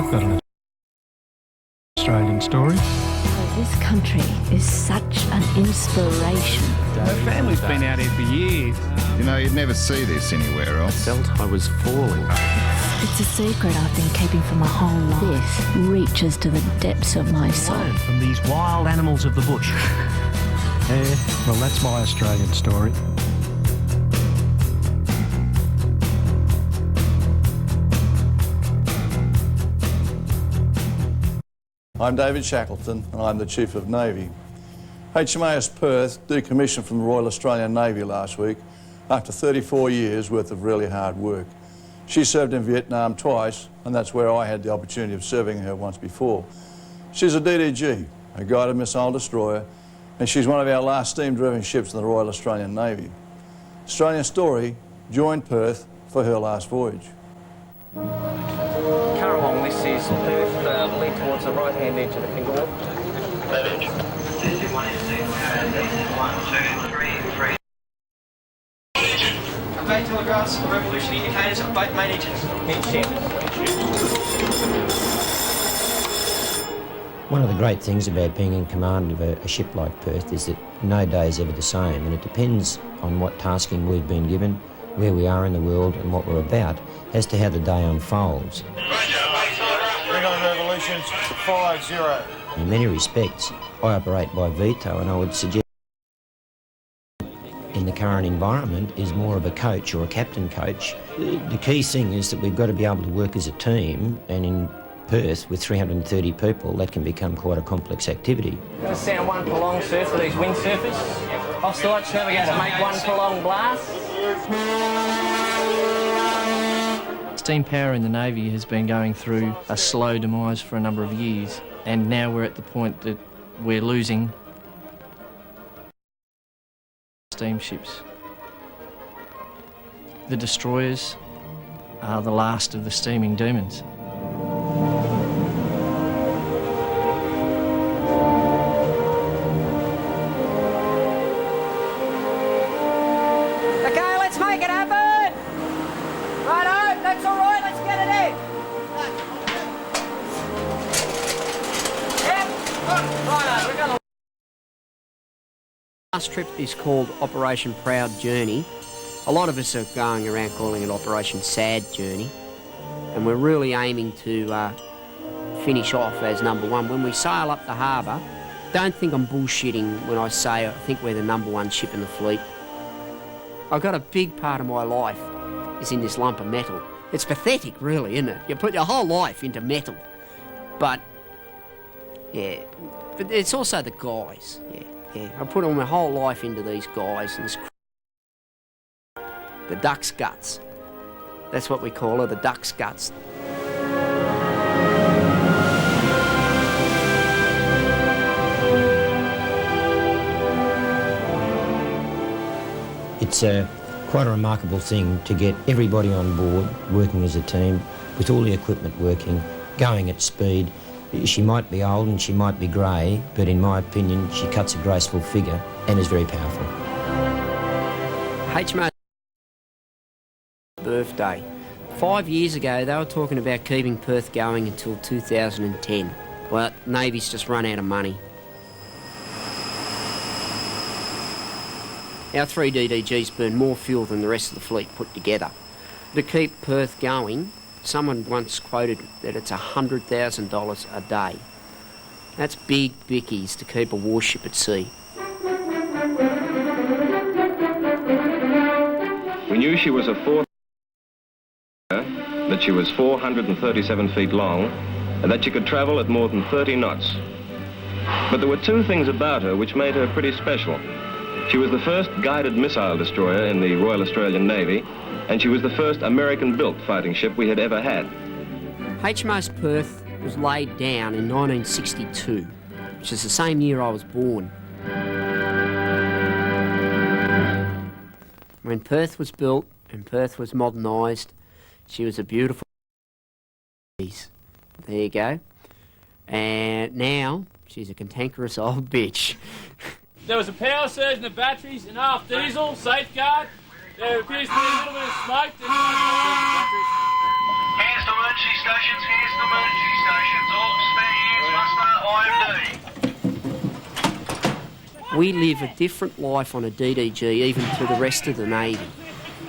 I've got an Australian story. This country is such an inspiration. Her family's been out here for years. You know, you'd never see this anywhere else. I felt I was falling. It's a secret I've been keeping for my whole life. This reaches to the depths of my soul. Learn from these wild animals of the bush. Yeah, well, that's my Australian story. I'm David Shackleton and I'm the Chief of Navy. HMAS Perth decommissioned from the Royal Australian Navy last week after 34 years worth of really hard work. She served in Vietnam twice, and that's where I had the opportunity of serving her once before. She's a DDG, a guided missile destroyer, and she's one of our last steam-driven ships in the Royal Australian Navy. Australian Story joined Perth for her last voyage. Currawong, this is Perth, lead towards the right-hand edge of the finger walk. That edge. 1, 2, 3, 3. Convey telegraphs, revolution indicators on both main engines. Mid-ship. One of the great things about being in command of a ship like Perth is that no day is ever the same, and it depends on what tasking we've been given, where we are in the world and what we're about, as to how the day unfolds. Bring on revolutions 5-0. In many respects, I operate by veto, and I would suggest in the current environment is more of a coach or a captain coach. The key thing is that we've got to be able to work as a team, and in Perth with 330 people that can become quite a complex activity. Going to sound one prolonged surf for these windsurfers. Hostilites navigator, make one prolonged blast. Steam power in the Navy has been going through a slow demise for a number of years, and now we're at the point that we're losing steamships. The destroyers are the last of the steaming demons. Okay, let's make it happen! Righto, that's all right, let's get it in! Yep, righto, we've got a... Last trip is called Operation Proud Journey. A lot of us are going around calling it Operation Sad Journey, and we're really aiming to finish off as number one. When we sail up the harbour, don't think I'm bullshitting when I say I think we're the number one ship in the fleet. I've got a big part of my life is in this lump of metal. It's pathetic, really, isn't it? You put your whole life into metal. But, yeah, but it's also the guys, yeah. I put all my whole life into these guys and this the duck's guts. That's what we call her, the duck's guts. It's quite a remarkable thing to get everybody on board, working as a team, with all the equipment working, going at speed. She might be old and she might be grey, but in my opinion, she cuts a graceful figure and is very powerful. HMAS birthday. 5 years ago, they were talking about keeping Perth going until 2010. Well, Navy's just run out of money. Our 3 DDGs burn more fuel than the rest of the fleet put together. To keep Perth going, someone once quoted that it's $100,000 a day. That's big bickies to keep a warship at sea. We knew she was a that she was 437 feet long, and that she could travel at more than 30 knots. But there were two things about her which made her pretty special. She was the first guided missile destroyer in the Royal Australian Navy, and she was the first American-built fighting ship we had ever had. HMAS Perth was laid down in 1962, which is the same year I was born. When Perth was built and Perth was modernised, she was a beautiful piece. There you go. And now, she's a cantankerous old bitch. There was a power surge in the batteries, an aft diesel, safeguard. There appears to be a little bit of smoke. Here's the emergency stations, here's the emergency We live a different life on a DDG even to the rest of the Navy.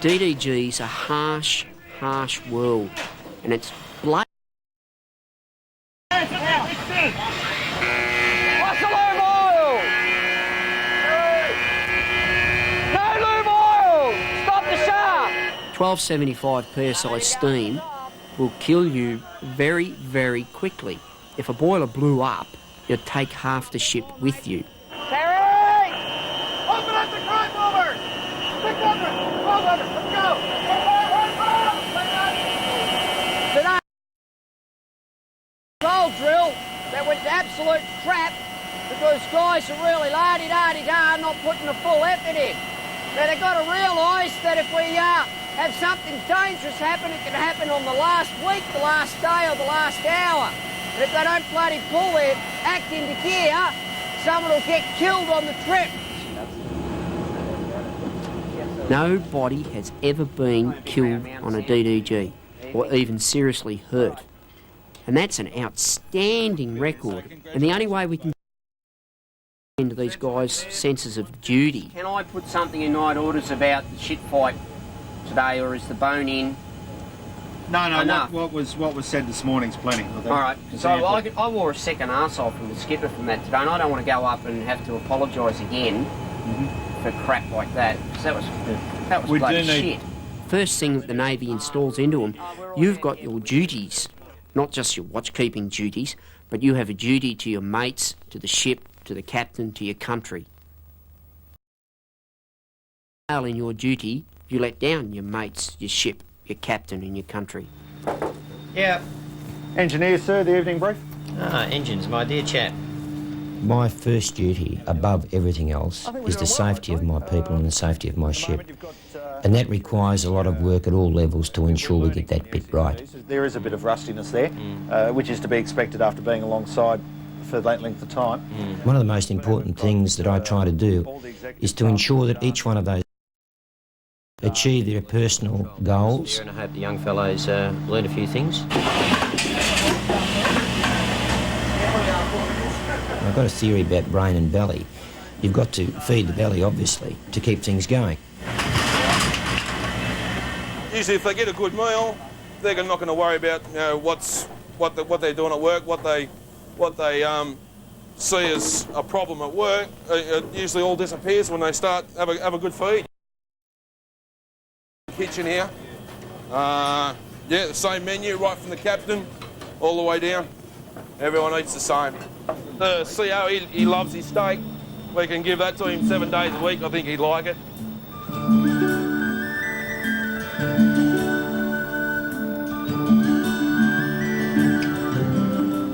DDG's a harsh, harsh world, and it's blood. What's the lube oil? No lube oil! Stop the shaft! 1275 psi steam will kill you very, very quickly. If a boiler blew up, you'd take half the ship with you. Terry! Open up the crime over! Stick over it! Move over! Let's go! Today, gold drill that went to absolute crap because guys are really la-di-da-di-da not putting the full effort in. Now they've got to realise that if we have something dangerous happen, it can happen on the last week, the last day or the last hour. And if they don't bloody pull their act into gear, someone will get killed on the trip. Nobody has ever been killed on a DDG or even seriously hurt. And that's an outstanding record. And the only way we can get into these guys' senses of duty. Can I put something in night orders about the shit fight today, or is the bone in? No, what was said this morning's plenty. All right, so I wore a second arsehole from the skipper from that today, and I don't want to go up and have to apologise again for crap like that, because that was bloody shit. First thing that the Navy installs into them, you've got your duties, not just your watch-keeping duties, but you have a duty to your mates, to the ship, to the captain, to your country. In your duty, you let down your mates, your ship, your captain and your country. Yeah. Engineer, sir, the evening brief. Engines, my dear chap. My first duty, above everything else, is the safety of my people and the safety of my ship. And that requires a lot of work at all levels to ensure we get that bit right. There is a bit of rustiness there, which is to be expected after being alongside for that length of time. One of the most important things that I try to do is to ensure that each one of those achieve their personal goals. And I hope the young fellows learn a few things. I've got a theory about brain and belly. You've got to feed the belly, obviously, to keep things going. Usually if they get a good meal, they're not going to worry about what they're doing at work, what they see as a problem at work. It usually all disappears when they start have a good feed. Kitchen here, yeah, the same menu right from the captain all the way down. Everyone eats the same. The CO, he loves his steak. We can give that to him 7 days a week. I think he'd like it.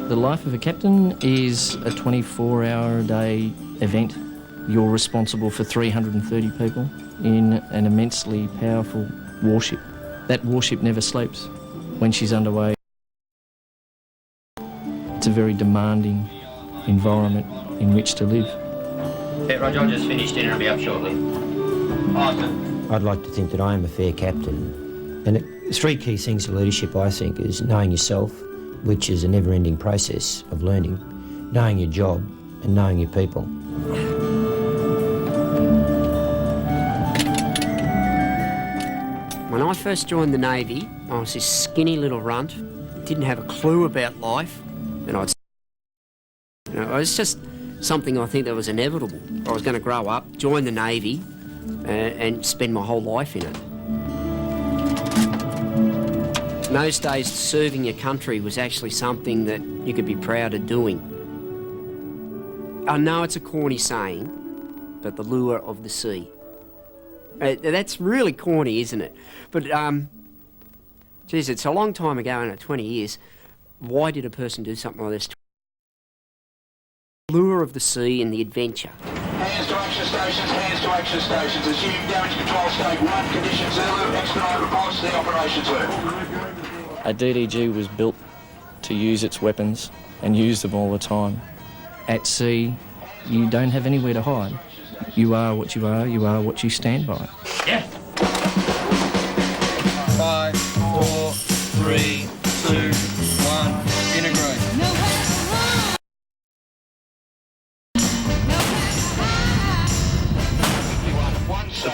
The life of a captain is a 24-hour-a-day event. You're responsible for 330 people in an immensely powerful warship. That warship never sleeps when she's underway. It's a very demanding environment in which to live. Yeah, Roger, I'll just finish dinner and be up shortly. Awesome. I'd like to think that I am a fair captain. And three key things of leadership, I think, is knowing yourself, which is a never-ending process of learning, knowing your job and knowing your people. When I first joined the Navy, I was this skinny little runt, didn't have a clue about life, and it was just something I think that was inevitable. I was going to grow up, join the Navy, and spend my whole life in it. In those days, serving your country was actually something that you could be proud of doing. I know it's a corny saying, but the lure of the sea. That's really corny, isn't it? But, geez, it's a long time ago, 20 years. Why did a person do something like this? The lure of the sea and the adventure. Hands to action stations, hands to action stations. Assume damage control state 1, conditions Zulu, expedite reports to the operations room. A DDG was built to use its weapons and use them all the time. At sea, you don't have anywhere to hide. You are what you are what you stand by. Yeah. 5, 4, 3, 2, 1, integrate.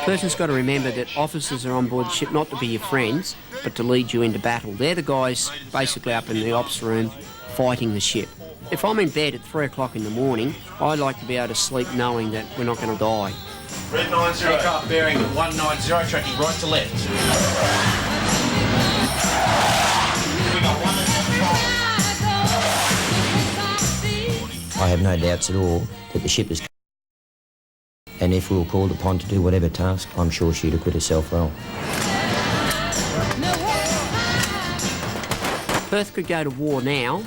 Person's got to remember that officers are on board the ship not to be your friends, but to lead you into battle. They're the guys basically up in the ops room fighting the ship. If I'm in bed at 3 o'clock in the morning, I like to be able to sleep knowing that we're not going to die. Red 90. Aircraft bearing 190, tracking right to left. I have no doubts at all that the ship is... And if we were called upon to do whatever task, I'm sure she'd acquit herself well. Perth could go to war now.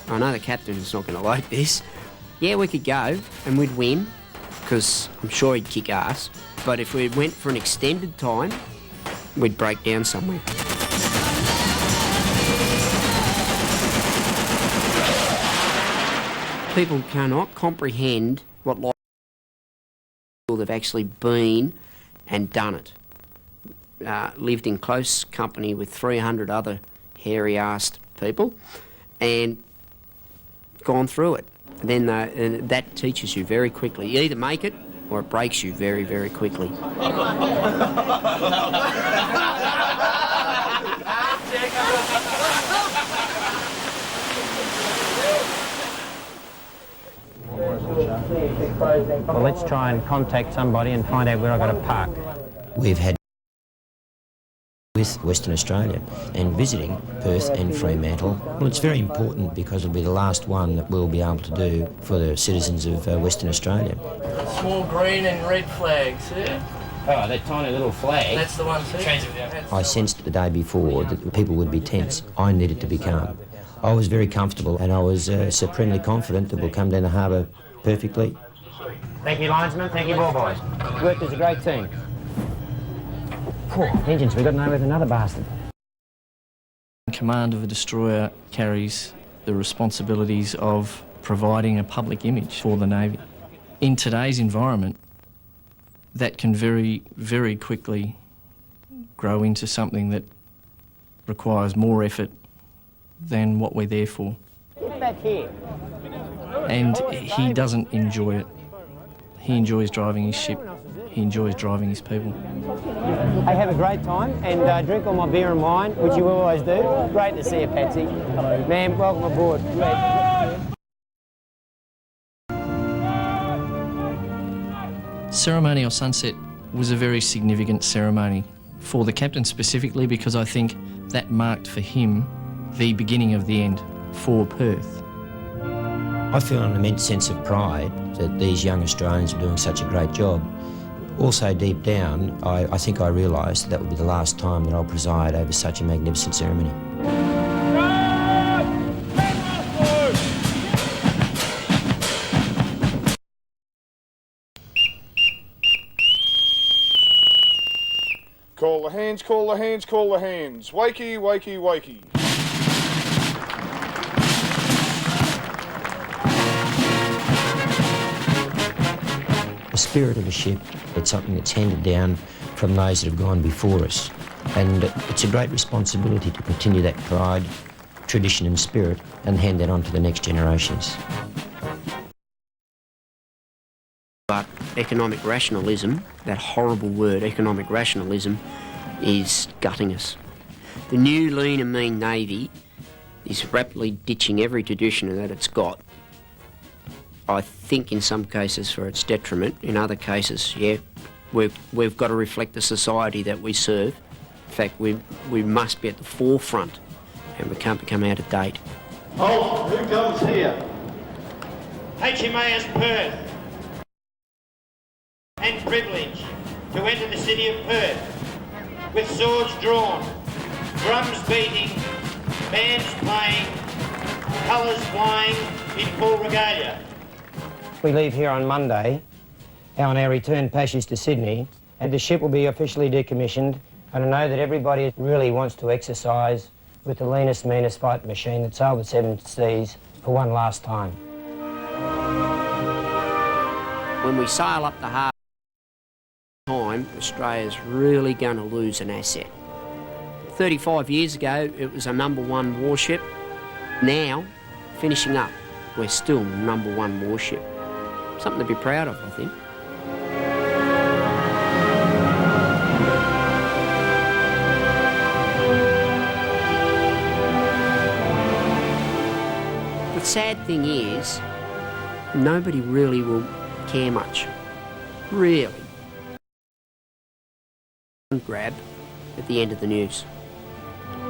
I know the captain's not going to like this. Yeah, we could go and we'd win, because I'm sure he'd kick ass. But if we went for an extended time, we'd break down somewhere. People cannot comprehend what life they've actually been and done it. Lived in close company with 300 other hairy-assed people and gone through it. Then that teaches you very quickly. You either make it or it breaks you very, very quickly. Well, let's try and contact somebody and find out where I've got to park. We've had with Western Australia and visiting Perth and Fremantle. Well, it's very important because it'll be the last one that we'll be able to do for the citizens of Western Australia. Small green and red flags, yeah? Oh, that tiny little flag. That's the one too. I sensed the day before that the people would be tense. I needed to be calm. I was very comfortable and I was supremely confident that we'll come down the harbour perfectly. Thank you, linesman. Thank you, ball boys. Worked as a great team. Poor engines, we've got nowhere with another bastard. Command of a destroyer carries the responsibilities of providing a public image for the Navy. In today's environment, that can very, very quickly grow into something that requires more effort than what we're there for. Get back here. And he doesn't enjoy it. He enjoys driving his ship. He enjoys driving his people. Hey, have a great time and drink all my beer and wine, which you always do. Great to see you, Patsy. Hello. Ma'am, welcome aboard. Ceremonial sunset was a very significant ceremony for the captain specifically, because I think that marked for him the beginning of the end for Perth. I feel an immense sense of pride that these young Australians are doing such a great job. Also, deep down, I think I realised that would be the last time that I'll preside over such a magnificent ceremony. Call the hands, call the hands, call the hands. Wakey, wakey, wakey. The spirit of a ship, it's something that's handed down from those that have gone before us. And it's a great responsibility to continue that pride, tradition and spirit and hand that on to the next generations. But economic rationalism, that horrible word, economic rationalism, is gutting us. The new lean and mean Navy is rapidly ditching every tradition that it's got. I think in some cases for its detriment, in other cases, yeah, we've got to reflect the society that we serve. In fact, we must be at the forefront and we can't become out of date. Oh, who comes here? HMAS Perth and privilege to enter the city of Perth with swords drawn, drums beating, bands playing, colours flying in full regalia. We leave here on Monday on our return passage to Sydney, and the ship will be officially decommissioned. And I know that everybody really wants to exercise with the leanest, meanest fighting machine that sailed the seven seas for one last time. When we sail up the harbour, Australia's really going to lose an asset. 35 years ago, it was a #1 warship. Now, finishing up, we're still #1 warship. Something to be proud of, I think. The sad thing is, nobody really will care much. Really. Grab at the end of the news.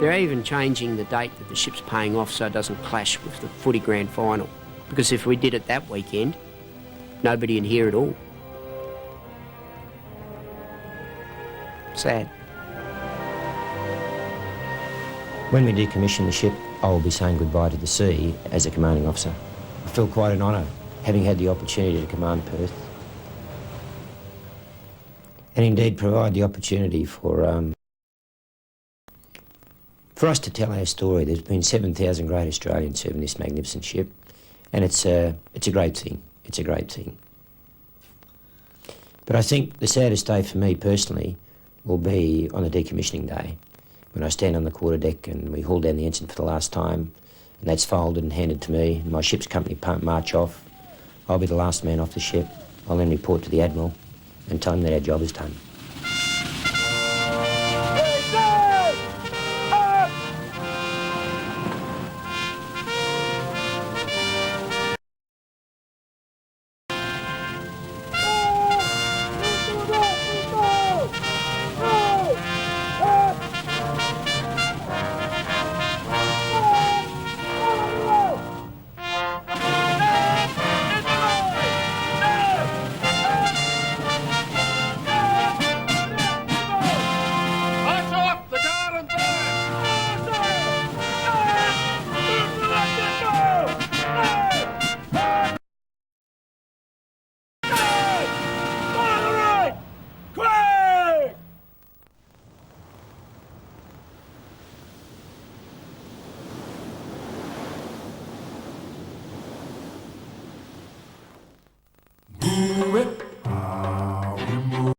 They're even changing the date that the ship's paying off so it doesn't clash with the footy grand final. Because if we did it that weekend, nobody would hear it all. Sad. When we decommission the ship, I will be saying goodbye to the sea as a commanding officer. I feel quite an honour, having had the opportunity to command Perth. And indeed provide the opportunity for us to tell our story. There's been 7,000 great Australians serving this magnificent ship, and it's a great thing. It's a great thing. But I think the saddest day for me personally will be on the decommissioning day, when I stand on the quarterdeck and we haul down the ensign for the last time, and that's folded and handed to me, and my ship's company march off. I'll be the last man off the ship. I'll then report to the Admiral and tell him that our job is done.